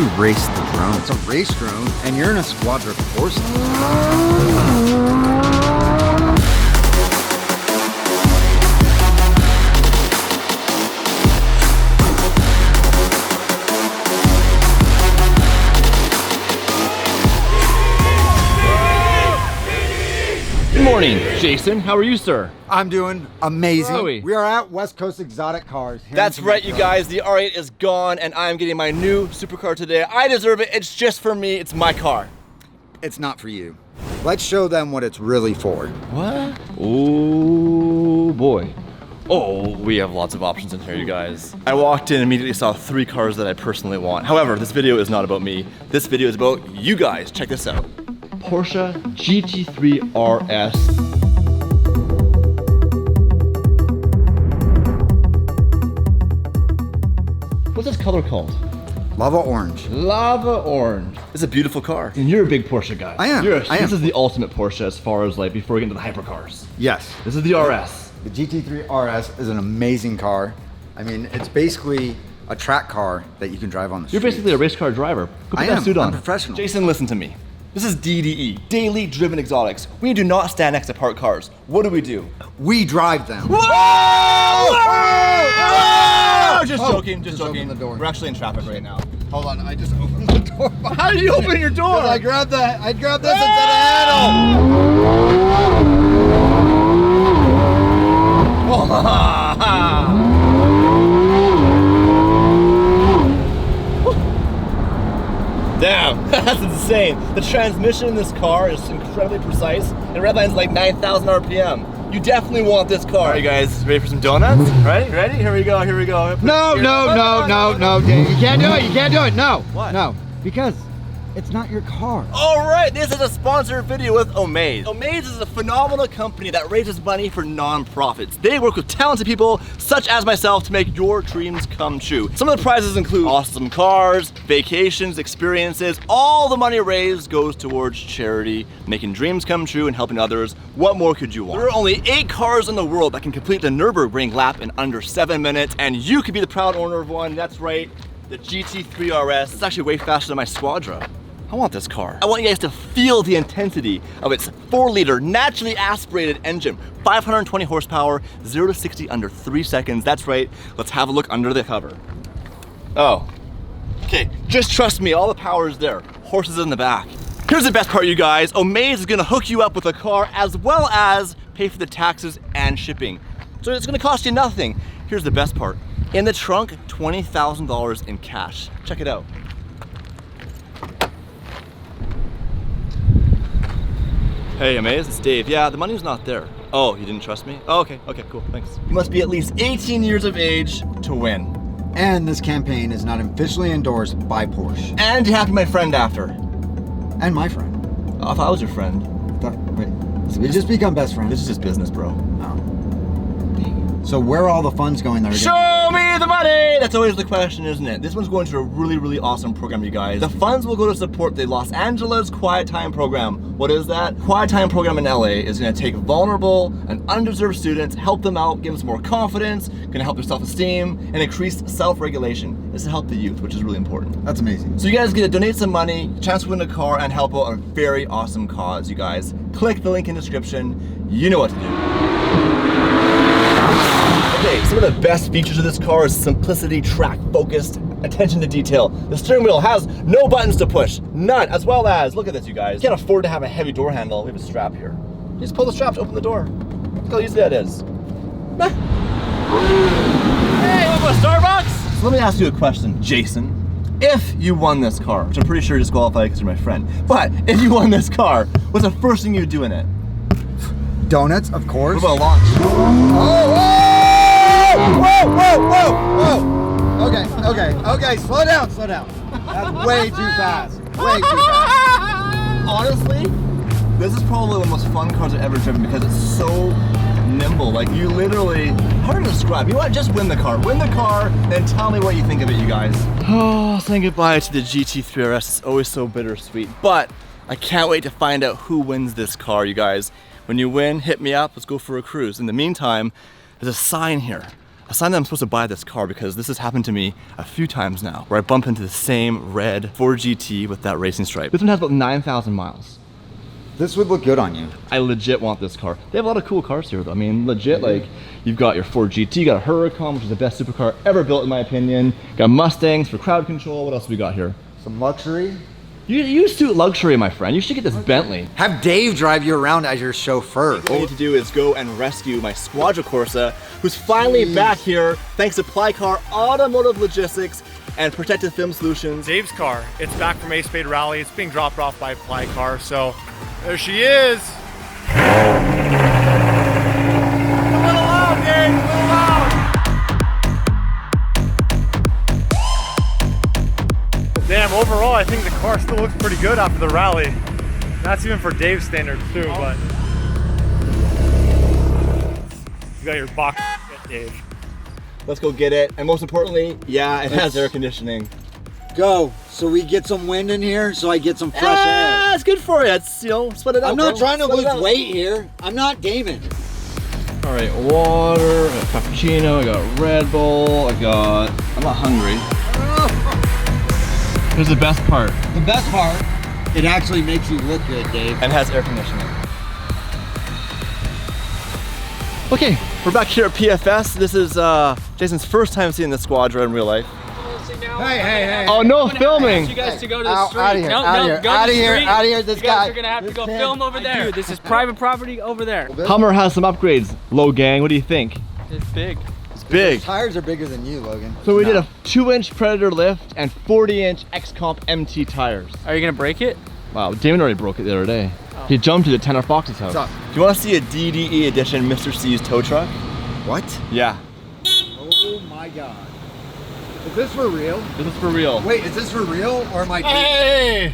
actually race the drone. It's a race drone, and you're in a squadron of horses. Good morning, Jason. How are you, sir? I'm doing amazing. Chloe. We are at West Coast Exotic Cars. That's right, you guys. The R8 is gone, and I'm getting my new supercar today. I deserve it. It's just for me. It's my car. It's not for you. Let's show them what it's really for. What? Oh, boy. Oh, we have lots of options in here, you guys. I walked in and immediately saw 3 cars that I personally want. However, this video is not about me. This video is about you guys. Check this out. Porsche GT3RS. What's this color called? Lava orange. Lava orange. It's a beautiful car. And you're a big Porsche guy. I am. This is the ultimate Porsche as far as like before we get into the hypercars. Yes. This is the RS. The GT3RS is an amazing car. I mean, it's basically a track car that you can drive on the street. You're basically a race car driver. Go put that suit on. I'm professional. Jason, listen to me. This is DDE, Daily Driven Exotics. We do not stand next to parked cars. What do? We drive them. Whoa! Whoa! Just joking, just joking. Open the door. We're actually in traffic right now. Hold on, I just opened the door. How did you open your door? I grabbed this and set the handle. Damn, that's insane. The transmission in this car is incredibly precise, and redline's like 9,000 RPM. You definitely want this car. All right, you guys, ready for some donuts? Ready? Here we go. No, Dave, you can't do it, no. What? No, because it's not your car. All right, this is a sponsored video with Omaze. Omaze is a phenomenal company that raises money for non-profits. They work with talented people such as myself to make your dreams come true. Some of the prizes include awesome cars, vacations, experiences. All the money raised goes towards charity, making dreams come true and helping others. What more could you want? There are only 8 cars in the world that can complete the Nürburgring lap in under 7 minutes, and you could be the proud owner of one. That's right, the GT3RS. It's actually way faster than my Squadra. I want this car. I want you guys to feel the intensity of its 4-liter naturally aspirated engine. 520 horsepower, 0 to 60 under 3 seconds. That's right, let's have a look under the cover. Oh, okay, just trust me, all the power is there. Horses in the back. Here's the best part, you guys. Omaze is gonna hook you up with a car as well as pay for the taxes and shipping. So it's gonna cost you nothing. Here's the best part. In the trunk, $20,000 in cash. Check it out. Hey, Omaze, it's Dave. Yeah, the money's not there. Oh, you didn't trust me? Oh, okay, cool, thanks. You must be at least 18 years of age to win. And this campaign is not officially endorsed by Porsche. And you have to be my friend after. And my friend. Oh, if I was your friend. Wait, we just become best friends. This is just business, bro. Oh. So where are all the funds going there? Show me the money! That's always the question, isn't it? This one's going to a really, really awesome program, you guys. The funds will go to support the Los Angeles Quiet Time Program. What is that? Quiet Time Program in LA is gonna take vulnerable and undeserved students, help them out, give them some more confidence, gonna help their self-esteem, and increase self-regulation. This is to help the youth, which is really important. That's amazing. So you guys get to donate some money, chance to win a car, and help out a very awesome cause, you guys. Click the link in the description. You know what to do. Okay, some of the best features of this car is simplicity, track focused, attention to detail. The steering wheel has no buttons to push, none, as well as, look at this, you guys. You can't afford to have a heavy door handle. We have a strap here. You just pull the strap to open the door. Look how easy that is. Hey, want to go to Starbucks? So let me ask you a question, Jason. If you won this car, which I'm pretty sure you're disqualified because you're my friend, but if you won this car, what's the first thing you'd do in it? Donuts, of course. What about launch? Whoa! Okay, slow down. That's way too fast. Honestly, this is probably one of the most fun cars I've ever driven because it's so nimble. Like you literally, hard to describe. You know what, just win the car, then tell me what you think of it, you guys. Oh, saying goodbye to the GT3RS is always so bittersweet, but I can't wait to find out who wins this car, you guys. When you win, hit me up, let's go for a cruise. In the meantime, there's a sign here. sign that I'm supposed to buy this car because this has happened to me a few times now, where I bump into the same red Ford GT with that racing stripe. This one has about 9,000 miles. This would look good on you. I legit want this car. They have a lot of cool cars here though. I mean, legit, like, you've got your Ford GT, you got a Huracan, which is the best supercar ever built in my opinion. Got Mustangs for crowd control. What else do we got here? Some luxury. You suit luxury, my friend. You should get this Bentley. Have Dave drive you around as your chauffeur. What I need to do is go and rescue my Squadra Corsa, who's finally back here thanks to Plycar Automotive Logistics and Protective Film Solutions. Dave's car, it's back from Ace Spade Rally. It's being dropped off by Plycar, so there she is. A little loud, Dave, a little loud. Damn, overall, I think the car still looks pretty good after the rally. That's even for Dave's standards too, but you got your box, Dave. Let's go get it. And most importantly, yeah, it has air conditioning. Go, so we get some wind in here, so I get some fresh air. It's good for you. It's, you know, sweat it out. I'm not trying to Sweat it lose out. weight here. I'm not gaming. All right, water, I got cappuccino, I got Red Bull, I'm not hungry. Here's the best part. The best part, it actually makes you look good, Dave. And has air conditioning. Okay, we're back here at PFS. This is Jason's first time seeing the Squadra in real life. Hey. Oh, no filming. You guys to go to the street. Out of here, No, out of no, here, go out to of the here, street. out of here, this You guys guy. are gonna have to go This film over there. Dude, this is private property over there. Hummer has some upgrades. Low gang, what do you think? It's big. It's big. Tires are bigger than you, Logan. So we did a 2-inch Predator lift and 40-inch X-Comp MT tires. Are you gonna break it? Wow, Damon already broke it the other day. He jumped it at Tanner Fox's house. What's up? Do you want to see a DDE edition Mr. C's tow truck? What? Yeah. Oh my God. Is this for real? This is for real. Wait, is this for real or am I? Hey!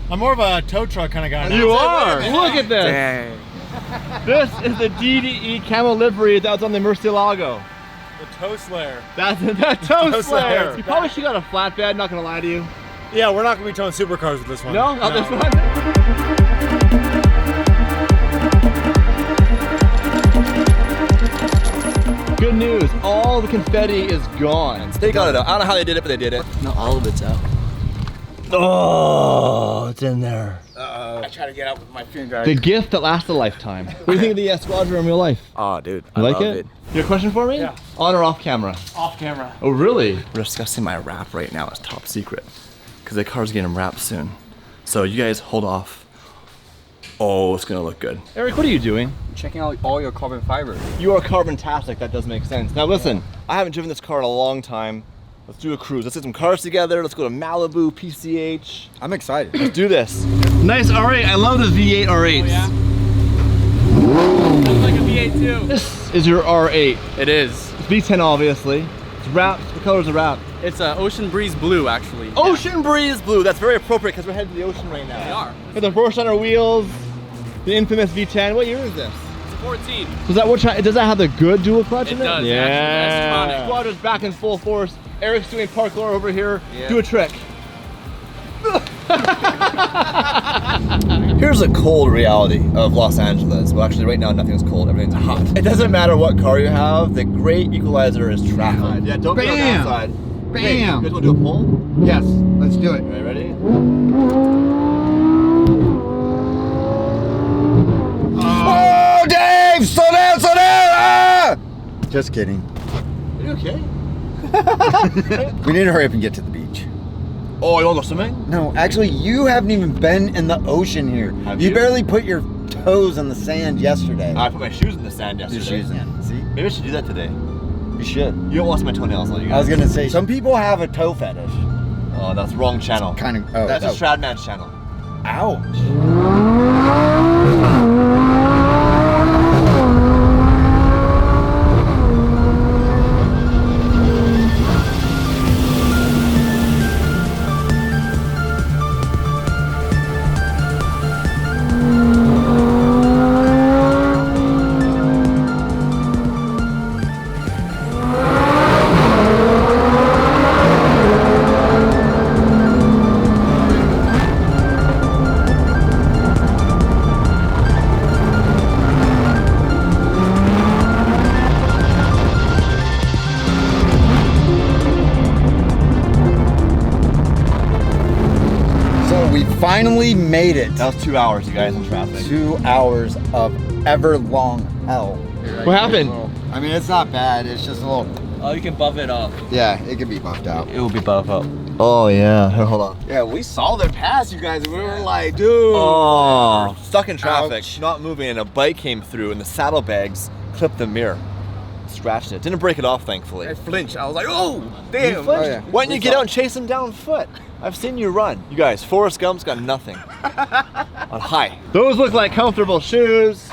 I'm more of a tow truck kind of guy now. You are! Look at this! Dang. This is the DDE camo livery that was on the Murcielago. The tow slayer. That's the tow Tow slayer. slayer. You probably should got a flatbed, not gonna lie to you. Yeah, we're not gonna be towing supercars with this one. No, not this one. Good news, all the confetti is gone. They got it out. I don't know how they did it, but they did it. No, all of it's out. Oh, it's in there. I try to get out with my finger. The gift that lasts a lifetime. What do you think of the Squadra in real life? Oh, dude. You like it? You have a question for me? Yeah. On or off camera? Off camera. Oh, really? We're discussing my wrap right now. It's top secret because the car's getting wrapped soon. So you guys hold off. Oh, it's gonna look good. Eric, what are you doing? Checking out all your carbon fiber. You are carbon-tastic. That does make sense. Now listen, I haven't driven this car in a long time. Let's do a cruise. Let's get some cars together. Let's go to Malibu, PCH. I'm excited. Let's do this. Nice R8. I love the V8 R8s. Oh, yeah? Looks like a V8 too. This is your R8. It is. It's V10 obviously. It's wrapped. What color is it wrapped? It's Ocean Breeze Blue, actually. Ocean Breeze Blue. That's very appropriate because we're heading to the ocean right now. We are. With the Porsche on our wheels. The infamous V10. What year is this? It's a 14. So is that does that have the good dual clutch in it? It does, Yeah. actually. That's Squadra's back in full force. Eric's doing parkour over here. Yeah. Do a trick. Here's a cold reality of Los Angeles. Well, actually, right now nothing's cold. Everything's hot. It doesn't matter what car you have. The great equalizer is traffic. Yeah, don't be on that side. Bam! Hey, you guys want to do a pull? Yes, let's do it. All right, ready? Oh, Dave! Slow down, slow down! Ah! Just kidding. Are you okay? We need to hurry up and get to the beach. Oh, you want to go swimming? No, actually, you haven't even been in the ocean here. Have you you? barely put your toes in the sand yesterday. I put my shoes in the sand Your yesterday. shoes in. See? Maybe I should do that today. You should. You don't want to see my toenails, though, you guys. I was gonna say, some people have a toe fetish. Oh, that's wrong channel. Kind of. Oh, That's a oh. Stradman's channel. Ouch. We finally made it. That was 2 hours, you guys, in traffic. 2 hours of ever long hell. What happened? I mean, it's not bad. It's just a little. Oh, you can buff it up. Yeah, it can be buffed out. It will be buff up. Oh yeah. Here, hold on. Yeah, we saw their pass, you guys. We were like, dude. Oh, stuck in traffic, Ouch. not moving, and a bike came through, and the saddlebags clipped the mirror, scratched it. Didn't break it off, thankfully. I flinched. I was like, oh, You damn. flinched? Oh, yeah. Why didn't you get out and chase him down foot? I've seen you run. You guys, Forrest Gump's got nothing on high. Those look like comfortable shoes.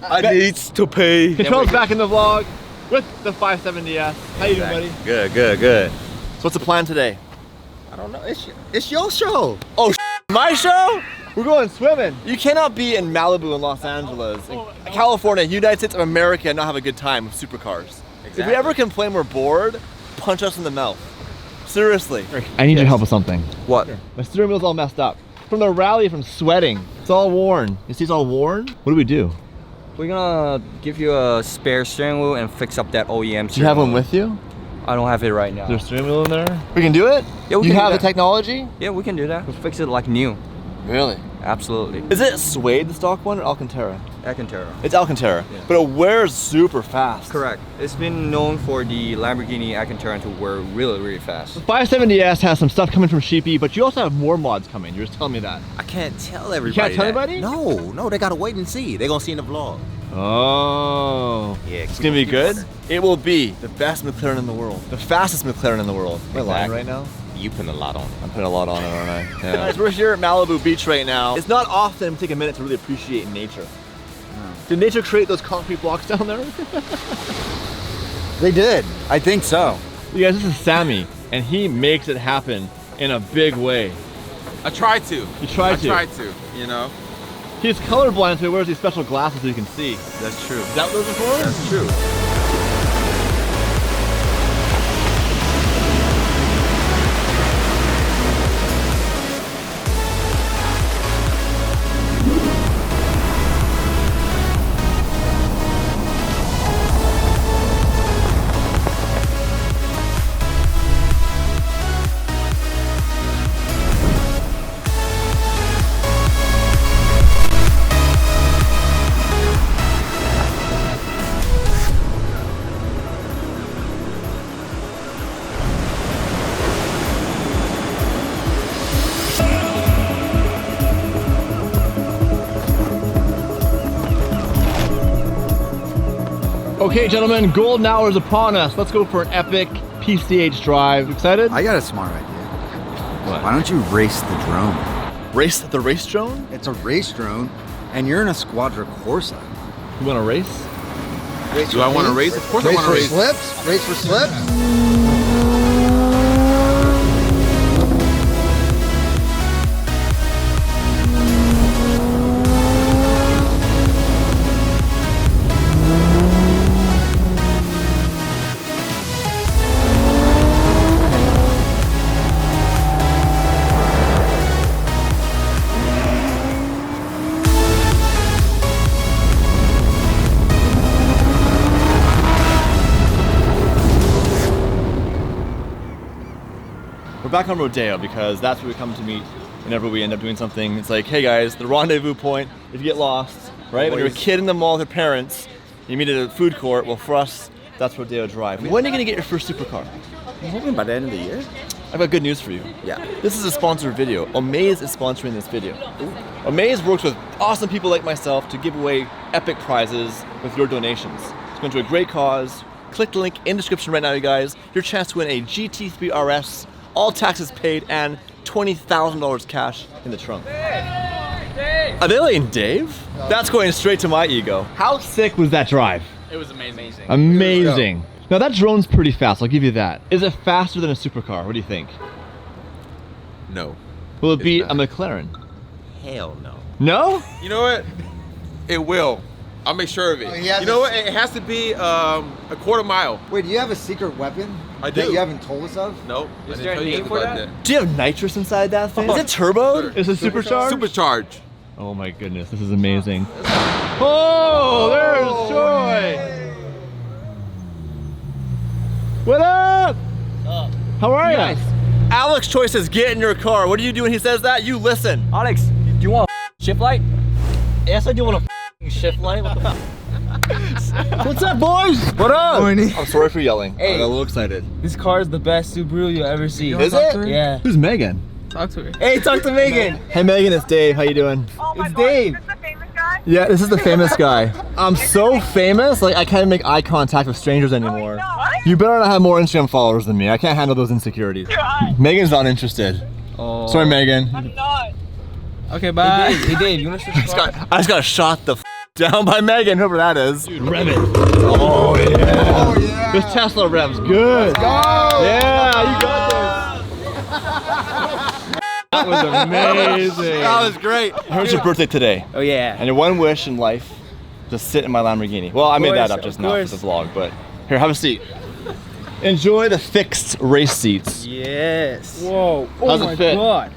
I needs to pay. Controls back in the vlog with the 570S. How you doing, buddy? Good, good, good. So what's the plan today? I don't know. It's your show. Oh, my show? We're going swimming. You cannot be in Malibu in Los Angeles, in California, United States of America, and not have a good time with supercars. If we ever complain we're bored, punch us in the mouth. Seriously. I need your help with something. What? My steering wheel's all messed up. From the rally, from sweating. It's all worn. You see it's all worn? What do we do? We're gonna give you a spare steering wheel and fix up that OEM. Do you have one with you? I don't have it right now. Is there a steering wheel in there? We can do it? Yeah, we you can do have the that. technology? Yeah, we can do that. We'll fix it like new. Really? Absolutely. Is it suede, the stock one, or Alcantara? Alcantara. It's Alcantara, Yeah. but it wears super fast. Correct. It's been known for the Lamborghini Alcantara to wear really, really fast. 570S has some stuff coming from Sheepy, but you also have more mods coming. You're just telling me that. I can't tell everybody. tell that. anybody? No, they gotta wait and see. They're gonna see in the vlog. Oh. Yeah, It's keep gonna be it good? wondering. It will be the best McLaren in the world. The fastest McLaren in the world. Am I lying Exactly. right now? You putting a lot on it. I'm putting a lot on it, aren't I? Yeah. Guys, we're here at Malibu Beach right now. It's not often we take a minute to really appreciate nature. Did nature create those concrete blocks down there? They did. I think so. You guys, this is Sammy, and he makes it happen in a big way. I tried to. You tried to. I tried to, you know. He's colorblind, so he wears these special glasses so you can see. That's true. Is that what those are for? That's true. Okay, gentlemen, golden hour is upon us. Let's go for an epic PCH drive. Excited? I got a smart idea. Why don't you race the drone? Race the race drone? It's a race drone, and you're in a Squadra Corsa. You want to race? Race Do I want to race? Of course I want to race. Slips? Race for slips? We're back on Rodeo because that's where we come to meet whenever we end up doing something. It's like, hey guys, the rendezvous point, if you get lost, right? When you're a kid in the mall with your parents, you meet at a food court, well for us, that's Rodeo Drive. When are you gonna get your first supercar? I'm hoping by the end of the year. I've got good news for you. Yeah. This is a sponsored video. Omaze is sponsoring this video. Omaze works with awesome people like myself to give away epic prizes with your donations. It's going to a great cause. Click the link in the description right now, you guys. Your chance to win a GT3RS, all taxes paid, and $20,000 cash in the trunk. A million, Dave? That's going straight to my ego. How sick was that drive? It was amazing. Amazing. Now that drone's pretty fast, I'll give you that. Is it faster than a supercar? What do you think? No. Will it be It's a not. McLaren? Hell no. No? You know what? It will. I'll make sure of it. he has You know a- what? It has to be a quarter mile. Wait, do you have a secret weapon? I That do. you haven't told us of? Nope. I Is didn't there a tell you name guys for about that? Do you have nitrous inside that thing? Is it turbo? Sure. Is it supercharged? Supercharged. Oh my goodness, this is amazing. Oh, there's Joy! What up? How are you? Alex Choice says, get in your car. What do you do when he says that? You listen. Alex, do you want a shift light? Yes, I do want a shift light. What the fuck? What's up, boys? What up? Morning. I'm sorry for yelling. Hey. I got a little excited. This car is the best Subaru you'll ever see. Is it? Yeah. Who's Megan? Talk to her. Hey, talk to Megan. Hey, Megan, it's Dave. How you doing? Oh my It's God, Dave. Is this the famous guy? Yeah, this is the famous guy. I'm so famous, like I can't make eye contact with strangers anymore. No. You better not have more Instagram followers than me. I can't handle those insecurities. Megan's not interested. Oh. Sorry, Megan. I'm not. Okay, bye. Hey, Dave, you want to switch cars? I just got shot the down by Megan, whoever that is. Dude, rev it. Oh yeah. Oh yeah. This Tesla revs good. Let's go. Yeah, you got this. That was amazing. That was great. I heard it's your birthday today. Oh yeah. And your one wish in life, just sit in my Lamborghini. Well, I made that up just now for the vlog, but here, have a seat. Enjoy the fixed race seats. Yes. Whoa. Oh How's my it fit? God.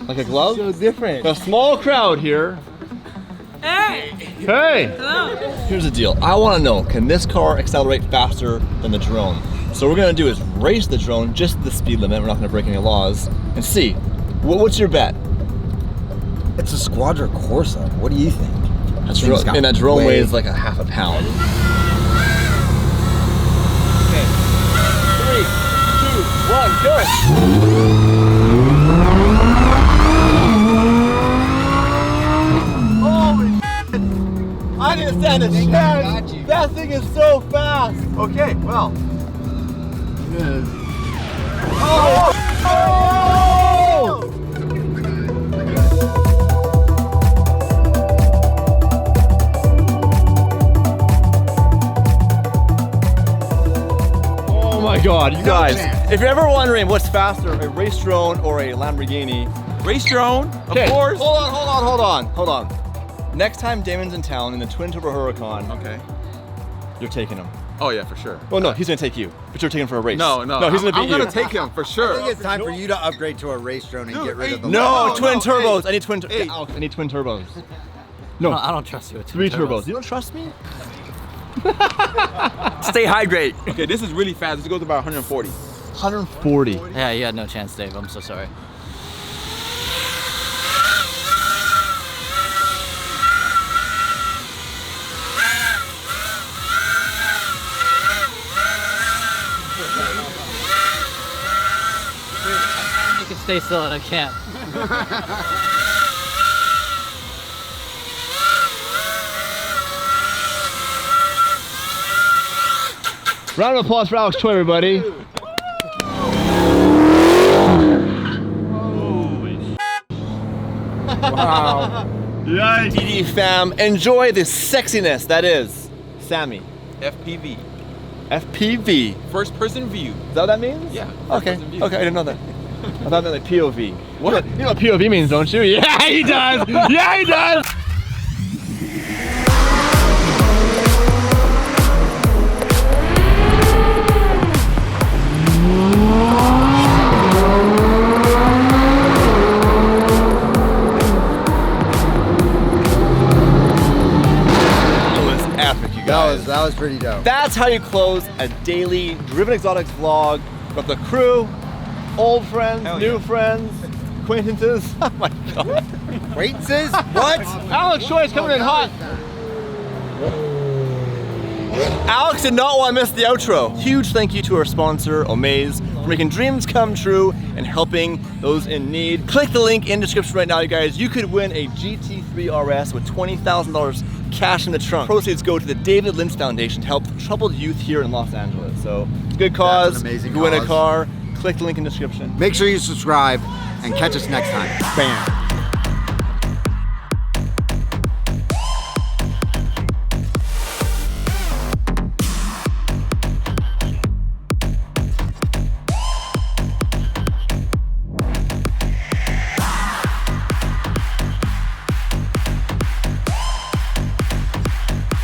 Like a glove? So different. A small crowd here. Hey. Hey! Hello. Here's the deal. I want to know, can this car accelerate faster than the drone? So what we're going to do is race the drone just to the speed limit. We're not going to break any laws. And see, what's your bet? It's a Squadra Corsa. What do you think? And that drone weighs like a half a pound. Okay. 3, 2, 1, go! I didn't stand a chance. That thing is so fast. Okay, well. Oh! Oh my God, you guys. If you're ever wondering what's faster, a race drone or a Lamborghini. Race drone, of Okay, course. hold on. Next time Damon's in town in the twin turbo Huracan, Okay. you're taking him. Oh yeah, for sure. Well, no, he's gonna take you, but you're taking him for a race. No, he's gonna beat I'm you. gonna take him for sure. I think it's time for you to upgrade to a race drone and get rid of the No, twin no, turbos. hey, I need twin. hey. I need twin turbos. No, I don't trust you with 3 turbos. You don't trust me? Stay hydrated. Okay, this is really fast. This goes about 140. 140. Yeah, you had no chance, Dave. I'm so sorry. You can stay still and I can't. Round of applause for Alex Choi, everybody. Wow. Yikes. TD fam, enjoy the sexiness that is Sammy. FPV. FPV. First person view. Is that what that means? Yeah. Okay. First person view. Okay, I didn't know that. I thought that like POV. What? You know what POV means, don't you? Yeah, he does. Yeah, he does. That was pretty dope. That's how you close a daily Driven Exotics vlog with the crew, old friends, new friends, acquaintances. Oh my God. Acquaintances? What? Alex Choi's coming in hot. Alex did not want to miss the outro. Huge thank you to our sponsor, Omaze, for making dreams come true and helping those in need. Click the link in the description right now, you guys. You could win a GT3RS with $20,000 cash in the trunk. Proceeds go to the David Lynch Foundation to help troubled youth here in Los Angeles. So, good cause. That's an amazing you win a cause. car. Click the link in the description. Make sure you subscribe and catch us next time. Bam.